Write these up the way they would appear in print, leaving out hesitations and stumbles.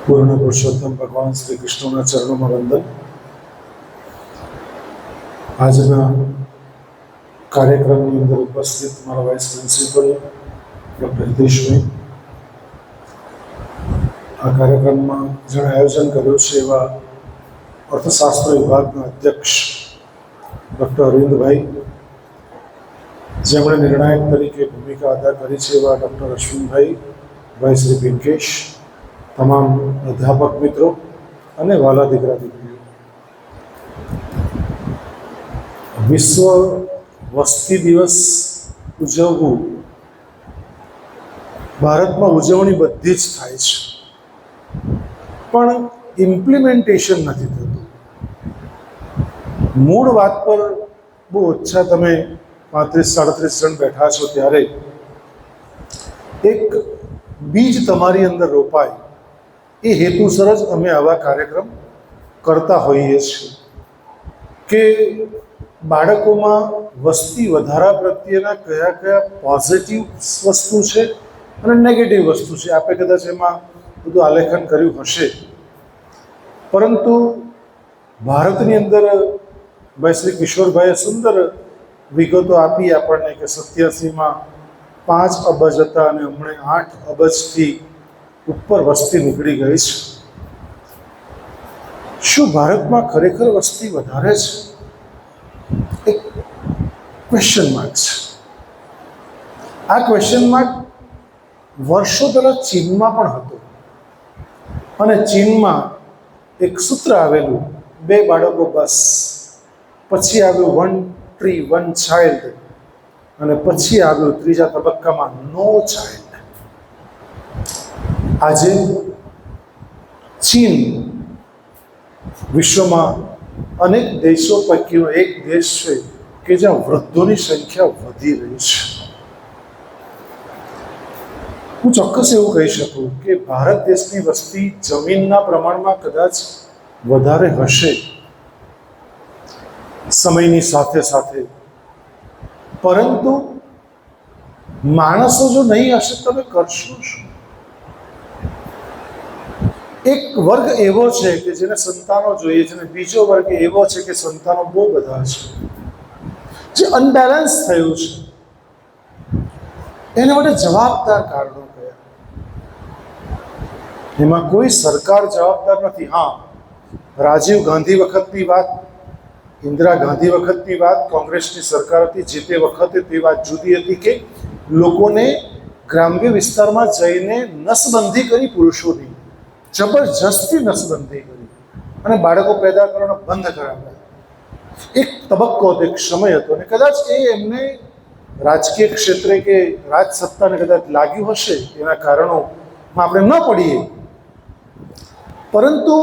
પૂર્ણ પુરુષોત્તમ ભગવાન શ્રી કૃષ્ણના ચરણોમાં વંદન. આજના કાર્યક્રમની અંદર ઉપસ્થિત મારા વાઇસ પ્રિન્સિપલ ડૉક્ટર હિતેશભાઈ, આ કાર્યક્રમમાં જેણે આયોજન કર્યું છે એવા અર્થશાસ્ત્ર વિભાગના અધ્યક્ષ ડૉક્ટર અરવિંદભાઈ, જેમણે નિર્ણાયક તરીકે ભૂમિકા અદા કરી છે એવા ડૉક્ટર અશ્વિનભાઈ, ભાઈ શ્રી પિંકેશ, તમામ અધ્યાપક મિત્રો અને વાલા દીકરા દીકરીઓ, વિશ્વ વસ્તી દિવસ ઉજવવું ભારતમાં ઉજવણી બધી જ થાય છે, પણ ઇમ્પ્લિમેન્ટેશન નથી થતું. મૂળ વાત પર બહુ ઓછા, તમે 35-37 જણ બેઠા છો ત્યારે એક બીજ તમારી અંદર રોપાય એ હેતુસર જ અમે આવા કાર્યક્રમ કરતા હોઈએ છીએ કે બાળકોમાં વસ્તી વધારા પ્રત્યેના કયા કયા પોઝિટિવ વસ્તુ છે અને નેગેટિવ વસ્તુ છે. આપણે કદાચ એમાં બધું આલેખન કર્યું હશે, પરંતુ ભારતની અંદર ભાઈ શ્રી કિશોરભાઈએ સુંદર વિગતો આપી આપણને કે 87માં 5 અબજ હતા અને હમણાં 8 અબજથી ઉપર વસ્તી નીકળી ગઈ છે. શું ભારતમાં ખરેખર વસ્તી વધારે છે? એક ક્વેશ્ચન માર્ક છે. આ ક્વેશ્ચન માર્ક વર્ષો પહેલા ચીનમાં પણ હતો, અને ચીનમાં એક સૂત્ર આવેલું, 2 બાળકો બસ, પછી આવ્યું 1 ટ્રી 1 ચાઇલ્ડ, અને પછી આવ્યું ત્રીજા તબક્કામાં નો ચાઇલ્ડ. આજે ચીન વિશ્વમાં અનેક દેશો પૈકીનો એક દેશ છે કે જ્યાં વૃદ્ધોની સંખ્યા વધી રહી છે. હું ચોક્કસ એવું કહી શકું કે ભારત દેશની વસ્તી જમીનના પ્રમાણમાં કદાચ વધારે હશે સમયની સાથે સાથે, પરંતુ માણસો જો નહીં હશે તમે કરશો શું? એક વર્ગ એવો છે કે જેને સંતાનો જોઈએ છે, અને બીજો વર્ગ એવો છે કે સંતાનો બહુ બધા છે, જે અનબેલેન્સ થયું છે. એના માટે જવાબદાર કારણો કયા? એમાં કોઈ સરકાર જવાબદાર નથી. હા, રાજીવ ગાંધી વખતની વાત, ઇન્દિરા ગાંધી વખતની વાત, કોંગ્રેસની સરકાર હતી જે તે વખતે, તે વાત જુદી હતી કે લોકોને ગ્રામ્ય વિસ્તારમાં જઈને નસબંધી કરી, પુરુષોની જબરજસ્તી નસબંધી કરી અને બાળકો પેદા કરવાના બંધ કરાવ્યા. એક તબક્કો હતો, એક સમય હતો, અને કદાચ એ એમને રાજકીય ક્ષેત્રે કે રાજસત્તાને કદાચ લાગ્યું હશે, એના કારણોમાં આપણે ન પડીએ, પરંતુ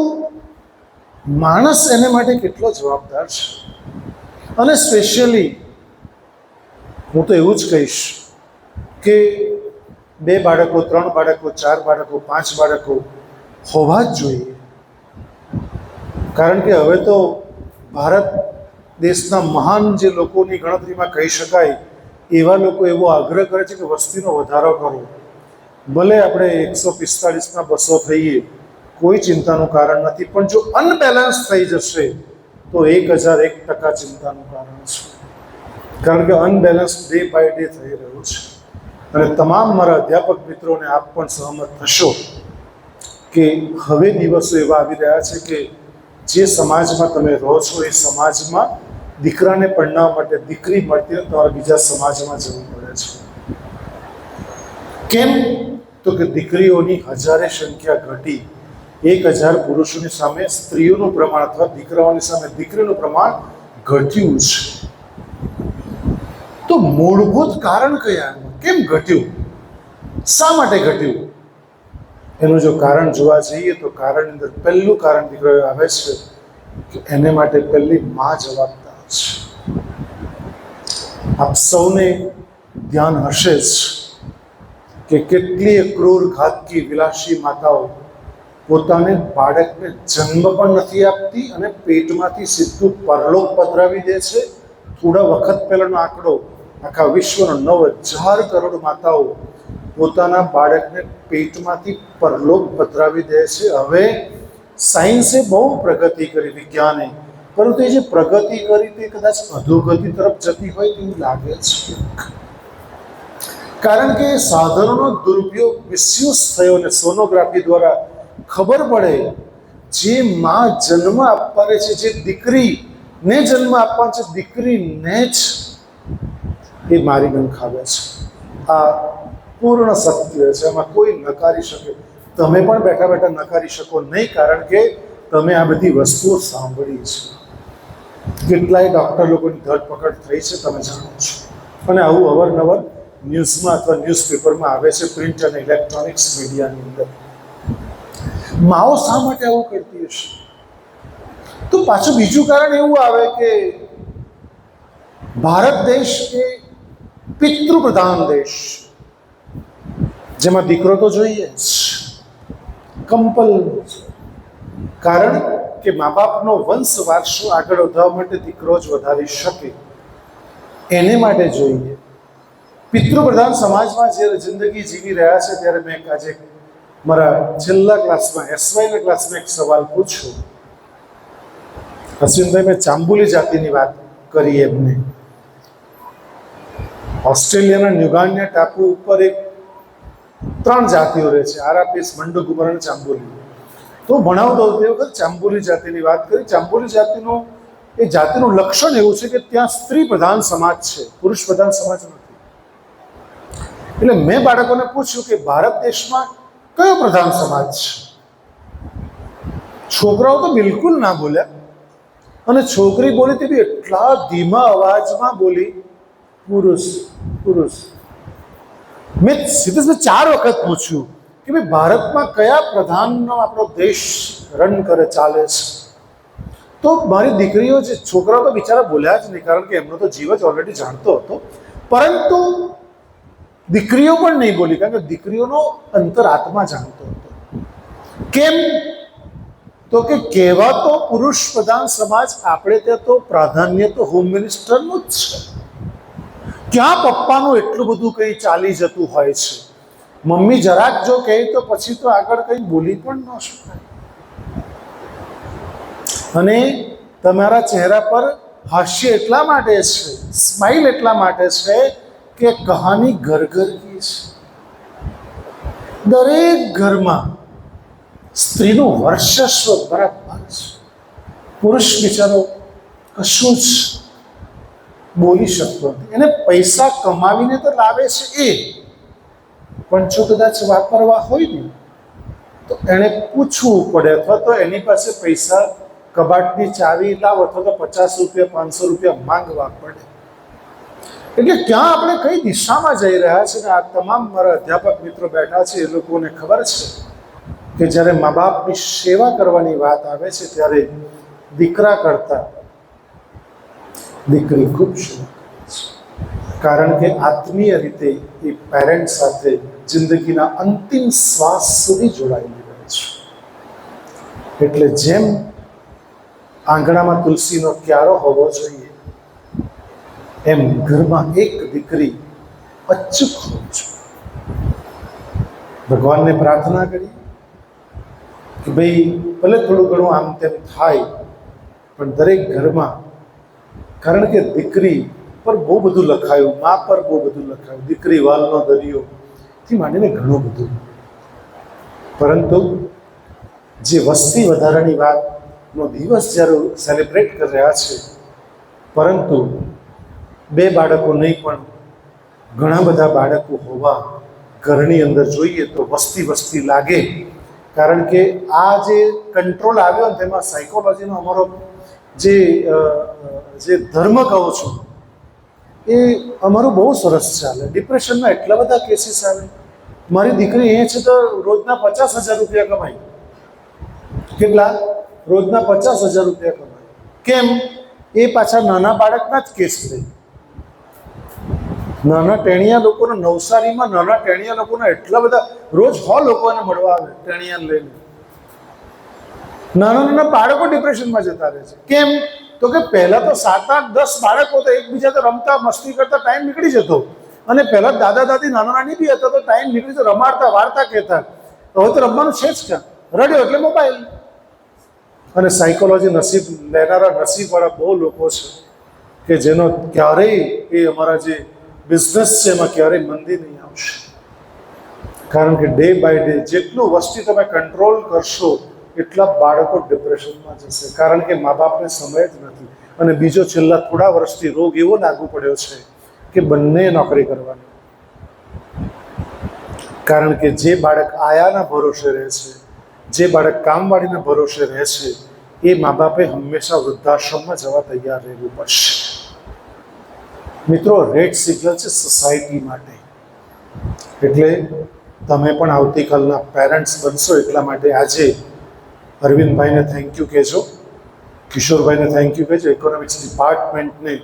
માણસ એને માટે કેટલો જવાબદાર છે. અને સ્પેશિયલી હું તો એવું જ કહીશ કે 2 બાળકો, 3 બાળકો, 4 બાળકો, 5 બાળકો હોવા જ જોઈએ. કારણ કે હવે તો ભારત દેશના મહાન જે લોકોની ગણતરીમાં કહી શકાય એવા લોકો એવો આગ્રહ કરે છે કે વસ્તીનો વધારો કરો, ભલે આપણે 145ના 200 થઈએ, કોઈ ચિંતાનું કારણ નથી, પણ જો અનબેલેન્સ થઈ જશે તો 1001% ચિંતાનું કારણ છે. કારણ કે અનબેલેન્સ ડે બાય ડે થઈ રહ્યું છે. અને તમામ મારા અધ્યાપક મિત્રોને આપ પણ સહમત થશો કે હવે દિવસો એવા આવી રહ્યા છે કે જે સમાજમાં તમે રહો છો એ સમાજમાં દીકરાને પરણાવવા માટે દીકરી મળતી હોય તમારે બીજા સમાજમાં જવું પડે છે. કેમ? તો કે દીકરીઓની હજારે સંખ્યા ઘટી, 1000 પુરુષોની સામે સ્ત્રીઓનું પ્રમાણ અથવા દીકરાઓની સામે દીકરીનું પ્રમાણ ઘટ્યું છે. તો મૂળભૂત કારણ કયા? કેમ ઘટ્યું? શા માટે ઘટ્યું? એનું જો કારણ જોવા જઈએ તો કારણની અંદર પહેલું કારણ દીકરીઓ આવે છે કે એને માટે પહેલી માં જવાબદાર છે. આપ સૌને ધ્યાન હશે જ કે કેટલીય ક્રૂર, ઘાતકી, વિલાસી માતાઓ પોતાને બાળકને જન્મ પણ નથી આપતી અને પેટમાંથી સીધું પરલોક પધરાવી દે છે. થોડા વખત પહેલાનો આંકડો આખા વિશ્વનો 9,000 કરોડ માતાઓ પોતાના બાળકને પેટમાંથી પરલોક પધરાવી દે છે. હવે સાયન્સે બહુ પ્રગતિ કરી, વિજ્ઞાને, પરંતુ એ જે પ્રગતિ કરી તે કદાચ અધોગતિ તરફ જતી હોય તેવું લાગે છે. કારણ કે સાધનોનો દુરુપયોગ, મિસયુઝ થયો અને સોનોગ્રાફી દ્વારા ખબર પડે જે માં જન્મ આપવાની છે, જે દીકરીને જન્મ આપવાની છે, દીકરીને જ એ મારી નંખાવે છે. આ પૂર્ણ સત્ય છે, એમાં કોઈ નકારી શકે. તમે પણ બેઠા બેઠા નકારી શકો નહીં, કારણ કે તમે આ બધી વસ્તુઓ સાંભળી છે. કેટલાય ડૉક્ટર લોકોની ધરપકડ થઈ છે, તમે જાણો છો. અને આવું અવારનવાર ન્યૂઝમાં અથવા ન્યૂઝપેપરમાં આવે છે, પ્રિન્ટ અને ઇલેક્ટ્રોનિક્સ મીડિયાની અંદર. માઓ શા માટે આવું કરતી હશે? તો પાછું બીજું કારણ એવું આવે કે ભારત દેશ એ પિતૃપ્રધાન દેશ, જેમાં દીકરો તો જોઈએ જ, કમ્પલ. કારણ કે મા બાપનો વંશ વારસો આગળ વધારવા માટે દીકરો જ વધારી શકે, એને માટે જોઈએ. પિતૃપ્રધાન સમાજમાં જ્યારે જિંદગી જીવી રહ્યા છે ત્યારે મેં આજે મારા છેલ્લા ક્લાસમાં, એસવાયના ક્લાસમાં એક સવાલ પૂછ્યો. અશ્વિનભાઈ, મેં ચાંબુલી જાતિની વાત કરી એમને. ઓસ્ટ્રેલિયાના ન્યુગાન્યા ટાપુ ઉપર 3 જાતિઓ રહે છે, આરાપીસ, મંડુકુમાર અને ચાંબુલી. તો ભણાવતો તે વખત ચાંબુલી જાતિની વાત કરી. ચાંબુલી જાતિનું લક્ષણ એવું છે કે ત્યાં સ્ત્રી પ્રધાન સમાજ છે, પુરુષ પ્રધાન સમાજ નથી. એટલે મેં બાળકોને પૂછ્યું કે ભારત દેશમાં કયો પ્રધાન સમાજ છે? છોકરાઓ તો બિલકુલ ના બોલ્યા, અને છોકરી બોલી તે બી એટલા ધીમા અવાજમાં બોલી, પુરુષ પુરુષ. મેં સીધે 4 વખત પૂછ્યું કે ભાઈ ભારતમાં કયા પ્રધાનનો આપણો દેશ રન કરે, ચાલે છે? તો મારી દીકરીઓ, જે છોકરાઓ તો બિચારા બોલ્યા જ નહીં, કારણ કે એમનો તો જીવ જ ઓલરેડી જાણતો હતો. પરંતુ દીકરીઓ પણ નહીં બોલી, કારણ કે દીકરીઓનો અંતરાત્મા જાણતો હતો. કેમ? તો કે કહેવાતો પુરુષ પ્રધાન સમાજ, આપણે ત્યાં તો પ્રાધાન્ય તો હોમ મિનિસ્ટરનું જ છે. ક્યાં પપ્પાનું એટલું બધું કંઈ ચાલી જતું હોય છે. મમ્મી જરાક જો કહે તો પછી તો આગળ કંઈ બોલી પણ ન શકાય. અને તમારા ચહેરા પર હાસ્ય એટલા માટે છે, સ્માઇલ એટલા માટે છે કે કહાની ઘર ઘર કી છે. દરેક ઘરમાં સ્ત્રીનું વર્ચસ્વ બરાબર છે. પુરુષ બિચારો કશું જ બોલી શકતો નથી. એને પૈસા કમાવીને તો લાવે છે એ, પણ જો કદાચ વાપરવા હોય ને તો એણે પૂછવું પડે, અથવા તો એની પાસે પૈસા, કબાટની ચાવી લાવ, અથવા તો 50 રૂપિયા 500 રૂપિયા માંગવા પડે. એટલે ક્યાં આપણે કઈ દિશામાં જઈ રહ્યા છે? ને આ તમામ મારા અધ્યાપક મિત્રો બેઠા છે, એ લોકોને ખબર છે કે જ્યારે મા બાપની સેવા કરવાની વાત આવે છે ત્યારે દીકરા કરતા દીકરી ખૂબ સેવા કરે છે. કારણ કે આત્મીય રીતે એ પેરેન્ટ સાથે જિંદગીના અંતિમ શ્વાસ સુધી જોડાયેલી રહે છે. એટલે જેમ આંગણામાં તુલસીનો ક્યારો હોવો જોઈએ, એમ ઘરમાં એક દીકરી અચૂક હોવી જોઈએ. ભગવાનને પ્રાર્થના કરી કે ભાઈ ભલે થોડું ઘણું આમ તેમ થાય, પણ દરેક ઘરમાં, કારણ કે દીકરી પર બહુ બધું લખાયું, મા પર બહુ બધું લખાયું, દીકરી વાલનો દરિયો થી માંડીને ઘણું બધું. પરંતુ જે વસ્તી વધારાની વાતનો દિવસ જ્યારે સેલિબ્રેટ કરી રહ્યા છે, પરંતુ 2 બાળકો નહીં પણ ઘણા બધા બાળકો હોવા ઘરની અંદર જોઈએ તો વસ્તી લાગે. કારણ કે આ જે કંટ્રોલ આવ્યો ને તેમાં સાયકોલોજીનો અમારો જે ધર્મ કહો છો એ અમારું બહુ સરસ ચાલે. ડિપ્રેશનના એટલા બધા કેસીસ આવે. મારી દીકરી એ છે તો રોજના 50,000 રૂપિયા કમાય. કેટલા? રોજના 50,000 રૂપિયા કમાય. કેમ? એ પાછા નાના બાળકના જ કેસ લે. નાના ટેણિયા લોકોના, નવસારીમાં નાના ટેણિયા લોકોના એટલા બધા, રોજ 100 લોકો એને મળવા આવે ટેણિયા લઈને. નાના બાળકો ડિપ્રેશનમાં જતા રહે છે. કેમ? તો કે પહેલાં તો 7, 8, 10 બાળકો તો એકબીજા તો રમતા મસ્તી કરતા ટાઈમ નીકળી જતો, અને પહેલાં દાદા દાદી નાના નાની બી હતા તો ટાઈમ નીકળી જતો, રમાડતા વાર્તા કહેતા. હવે તો રમવાનું છે જ ક્યાં? રડ્યો એટલે મોબાઈલ. અને સાયકોલોજી નસીબ લેનારા નસીબવાળા બહુ લોકો છે કે જેનો ક્યારેય એ અમારા જે બિઝનેસ છે એમાં ક્યારેય મંદી નહીં આવશે. કારણ કે ડે બાય ડે જેટલું વસ્તી તમે કંટ્રોલ કરશો એટલા બાળકો ડિપ્રેશનમાં જશે, કારણ કે મા બાપને સમય જ નથી. અને બીજો છેલ્લા થોડા વર્ષથી રોગ એવો લાગુ પડ્યો છે કે બંને નોકરી કરવાની. કારણ કે જે બાળક આયાના ભરોસે રહે છે, જે બાળક કામવાળીના ભરોસે રહે છે, એ મા બાપે હંમેશા વૃદ્ધાશ્રમમાં જવા તૈયાર રહેવું પડશે. મિત્રો, રેડ સિગ્નલ છે સોસાયટી માટે. એટલે તમે પણ આવતીકાલના પેરેન્ટ્સ બનશો, એટલા માટે આજે અરવિંદભાઈને થેન્ક યુ કહેજો, કિશોરભાઈને થેન્ક યુ કહેજો, ઇકોનોમિક્સ ડિપાર્ટમેન્ટને,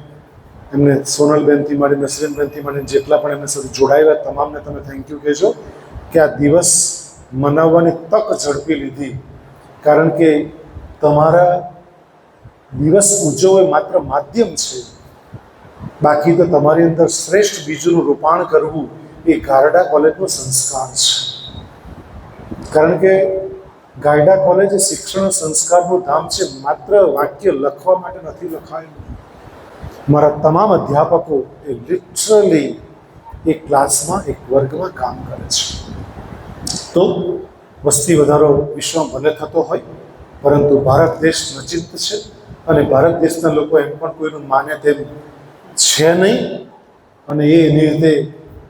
એમને સોનલબેનથી માંડીને નસરીનબેનથી માંડીને જેટલા પણ એમને સાથે જોડાયેલા તમામને તમે થેન્ક યુ કહેજો કે આ દિવસ મનાવવાની તક ઝડપી લીધી. કારણ કે તમારા દિવસ ઉજવવો એ માત્ર માધ્યમ છે, બાકી તો તમારી અંદર શ્રેષ્ઠ બીજનું રોપાણ કરવું એ ગારડા કોલેજનો સંસ્કાર છે. કારણ કે ગારડા કોલેજ એ શિક્ષણ સંસ્કારનું ધામ છે, માત્ર વાક્ય લખવા માટે નથી લખાયેલું. મારા તમામ અધ્યાપકો એ લિટરલી એક ક્લાસમાં, એક વર્ગમાં કામ કરે છે. તો વસ્તી વધારો વિશ્વમાં ભલે થતો હોય, પરંતુ ભારત દેશ નચિંત છે, અને ભારત દેશના લોકો એમ પણ કોઈનું માને તેમ છે નહીં, અને એની રીતે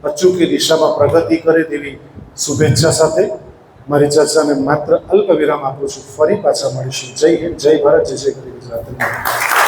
અચૂકી દિશામાં પ્રગતિ કરે તેવી શુભેચ્છા સાથે મારી ચર્ચાને માત્ર અલ્પ વિરામ આપું છું. ફરી પાછા મળીશું. જય હિન્દ, જય ભારત, જય જય ગુજરાત.